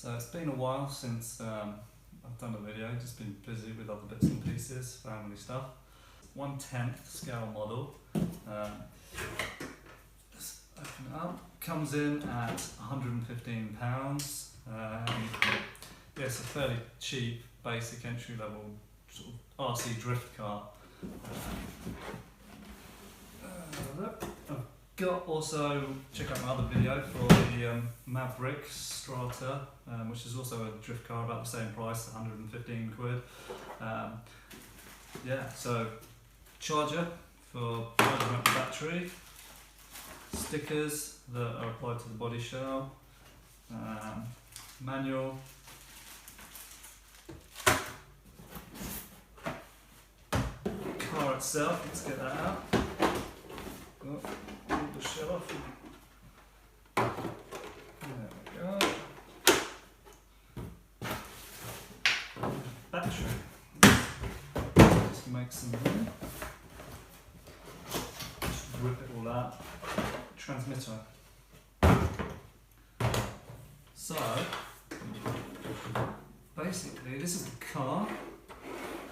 So it's been a while since I've done a video, just been busy with other bits and pieces, family stuff. 1/10 scale model. Let's open it up. Comes in at £115. Yeah, it's a fairly cheap, basic entry level sort of RC drift car. I've got also, check out my other video for the Maverick Strata, which is also a drift car about the same price, 115 quid. Yeah, so charger for charging up the battery, stickers that are applied to the body shell, manual, car itself, let's get that out. Oh, pull the shell off. There we go. Battery. Just make some room. Just rip it all out. Transmitter. So, basically, this is the car.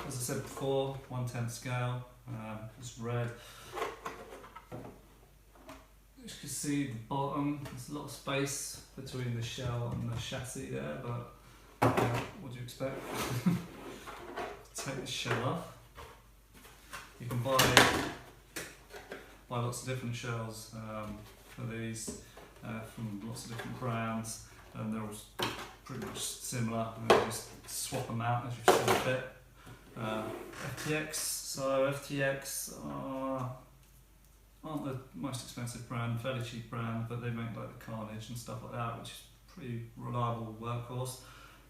As I said before, 1/10 scale. It's red. As you can see, the bottom, there's a lot of space between the shell and the chassis there, but what do you expect? Take the shell off. You can buy lots of different shells for these from lots of different brands, and they're all pretty much similar, and you just swap them out as you've seen a bit. FTX, so FTX aren't the most expensive brand, fairly cheap brand, but they make like the Carnage and stuff like that, which is pretty reliable workhorse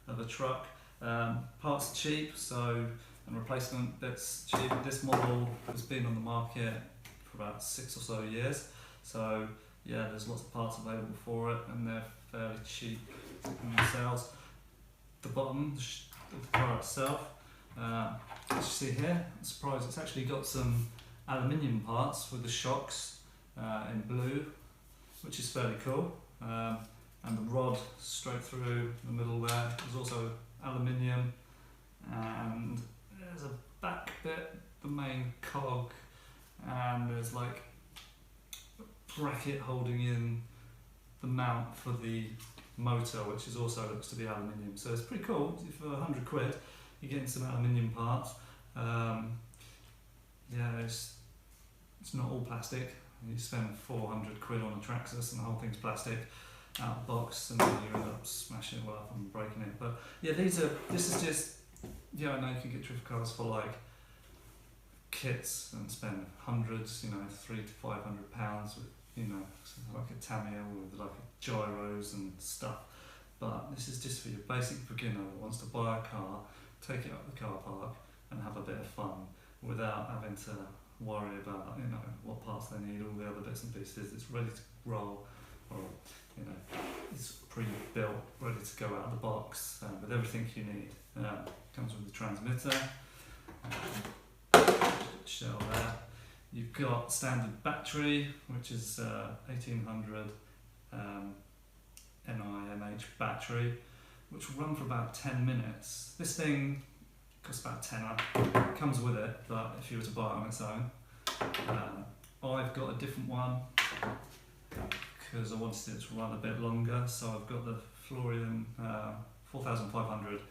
of a truck. Parts are cheap, so, and replacement bits cheap. This model has been on the market for about 6 or so years, so yeah, there's lots of parts available for it, and they're fairly cheap in themselves. The bottom of the car itself, as you see here, I'm surprised it's actually got some aluminium parts with the shocks in blue, which is fairly cool. And the rod straight through the middle there is also aluminium, and there's a back bit, the main cog, and there's like a bracket holding in the mount for the motor, which is also looks to be aluminium. So it's pretty cool. For 100 quid you're getting some aluminium parts. Yeah, it's not all plastic. You spend 400 quid on a Traxxas and the whole thing's plastic out of the box, and then you end up smashing it all up and breaking it. But yeah, this is just, yeah, I know you can get drift cars for like kits and spend hundreds, you know, £300 to £500 with, you know, like a Tamiya with like gyros and stuff. But this is just for your basic beginner that wants to buy a car, take it up the car park and have a bit of fun without having to worry about, you know, what parts they need, all the other bits and pieces. It's ready to roll, or, you know, it's pre-built, ready to go out of the box with everything you need. Comes with the transmitter, shell there. You've got standard battery, which is 1800 NIMH battery, which will run for about 10 minutes. This thing costs about £10. It comes with it, but if you were to buy it on its own, I've got a different one because I wanted it to run a bit longer. So I've got the Florian 4500,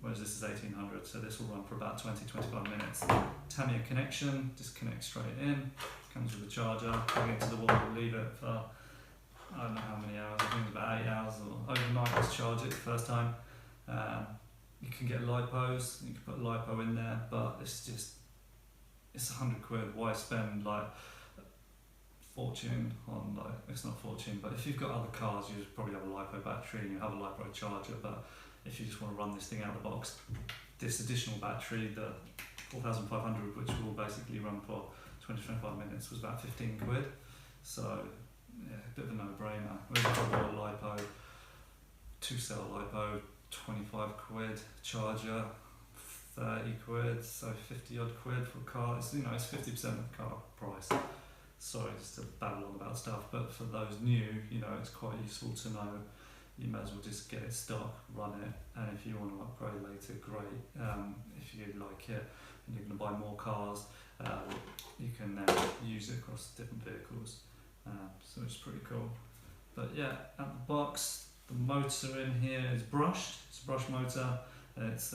whereas this is 1800. So this will run for about 20-25 minutes. Tamiya connection, just connect straight in. Comes with a charger. Plug it into the wall. Leave it for I don't know how many hours. I think it's about 8 hours or overnight. Let's charge it the first time. You can get lipos, you can put lipo in there, but it's 100 quid. Why spend like fortune on, like, it's not fortune, but if you've got other cars, you probably have a lipo battery and you have a lipo charger. But if you just want to run this thing out of the box, this additional battery, the 4500, which will basically run for 20-25 minutes, was about 15 quid. So yeah, a bit of a no-brainer. We've got a lipo, 2-cell lipo, 25 quid, charger 30 quid, so 50 odd quid for a car. It's, you know, it's 50% of the car price. Sorry, just to babble on about stuff, but for those new, you know, it's quite useful to know you may as well just get it stock, run it, and if you want to upgrade later, great. If you like it and you're going to buy more cars, you can then use it across different vehicles, so it's pretty cool. But yeah, at the box, the motor in here is brushed. It's a brushed motor. It's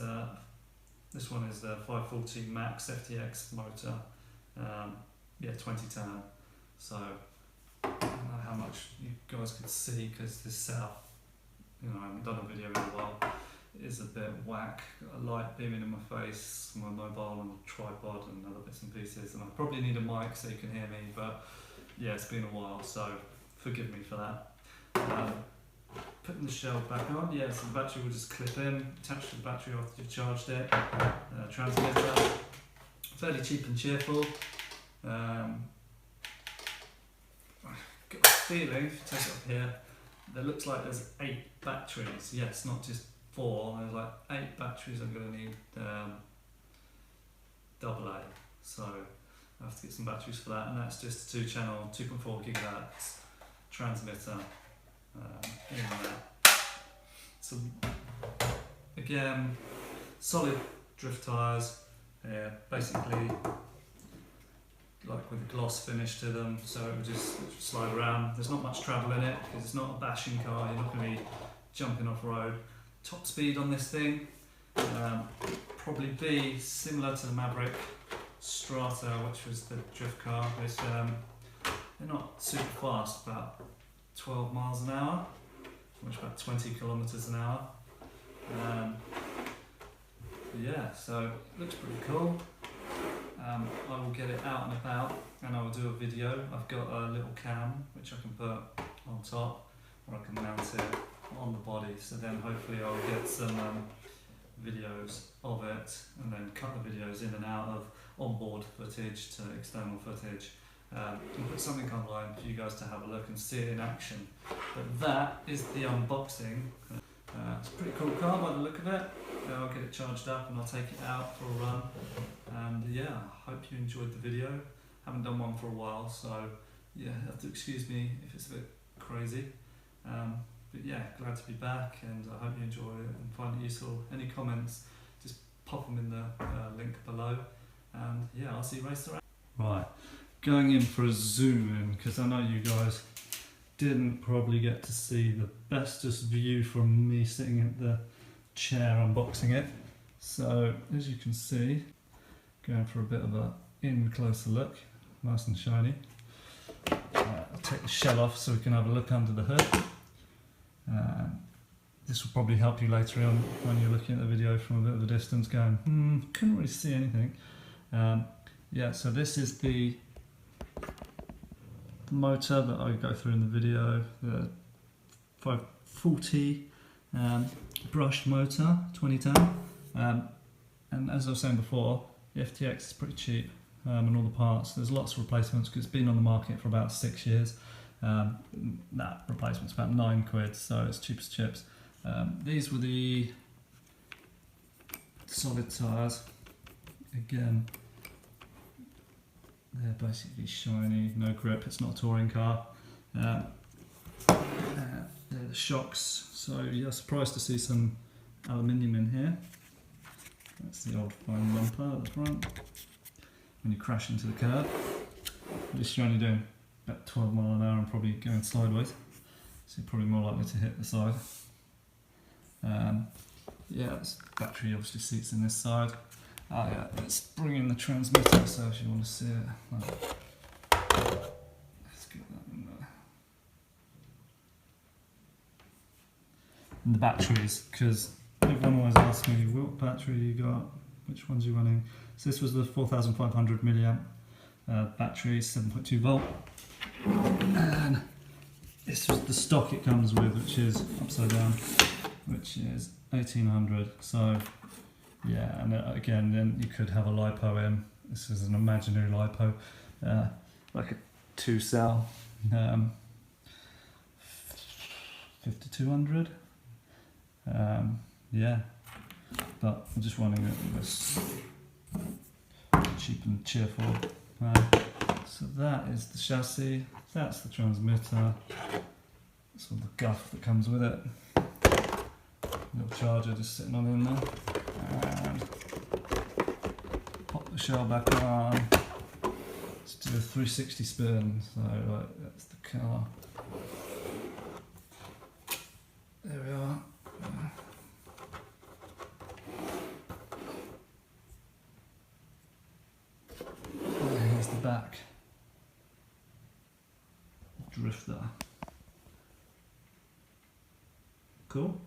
this one is the 540 Max FTX motor. Yeah, 2010. So I don't know how much you guys could see because this setup, I haven't done a video in a while. It is a bit whack. Got a light beaming in my face, my mobile on a tripod and other bits and pieces, and I probably need a mic so you can hear me, but yeah, it's been a while, so forgive me for that. Putting the shell back on, yeah, so the battery will just clip in, attach to the battery after you've charged it. Transmitter, fairly cheap and cheerful. I've got a feeling, if you take it up here, there looks like there's 8 batteries. Yes, not just 4, there's like 8 batteries I'm going to need AA. So I have to get some batteries for that, and that's just a 2-channel, 2.4 gigahertz transmitter in there. So again, solid drift tyres, basically like with a gloss finish to them, so it will just slide around. There's not much travel in it because it's not a bashing car, you're not going to be jumping off road. Top speed on this thing, probably be similar to the Maverick Strata, which was the drift car. It's, they're not super fast, about 12 miles an hour, which is about 20 kilometers an hour. Yeah, so it looks pretty cool. I will get it out and about and I will do a video. I've got a little cam which I can put on top, or I can mount it on the body, so then hopefully I'll get some videos of it and then cut the videos in and out of onboard footage to external footage, and put something online for you guys to have a look and see it in action. But that is the unboxing. It's a pretty cool car by the look of it. I'll get it charged up and I'll take it out for a run, and yeah, I hope you enjoyed the video. Haven't done one for a while, so yeah, have to excuse me if it's a bit crazy, but yeah, glad to be back, and I hope you enjoy it and find it useful. Any comments, just pop them in the link below, and yeah, I'll see you race around. Right, going in for a zoom in, because I know you guys didn't probably get to see the bestest view from me sitting at the chair unboxing it. So as you can see, going for a bit of a closer look, nice and shiny. I'll take the shell off so we can have a look under the hood. This will probably help you later on when you're looking at the video from a bit of a distance going, couldn't really see anything. Yeah, so this is the motor that I go through in the video, the 540 brushed motor, 2010, and as I was saying before, the FTX is pretty cheap, and all the parts, there's lots of replacements because it's been on the market for about 6 years. That replacement's about £9, so it's cheap as chips. These were the solid tyres. Again, they're basically shiny, no grip, it's not a touring car. They're the shocks, so you're surprised to see some aluminium in here. That's the old foam bumper at the front. When you crash into the curb, at least you're only doing about 12 miles an hour and probably going sideways, so you're probably more likely to hit the side. Yeah, this battery obviously seats in this side. Oh yeah, let's bring in the transmitter, so if you want to see it, let's get that in there. And the batteries, because everyone always asks me, what battery you got, which ones you running. So this was the 4500 milliamp battery, 7.2 volt. And this was the stock it comes with, which is upside down, which is 1800. So yeah, and again, then you could have a LiPo in. This is an imaginary LiPo, like a 2-cell, 5200. Yeah, but I'm just running it with cheap and cheerful. So that is the chassis, that's the transmitter, that's all the guff that comes with it. Little charger just sitting on in there. And pop the shell back on. Let's do a 360 spin. So right, that's the car. There we are. And here's the back. Drifter. Cool.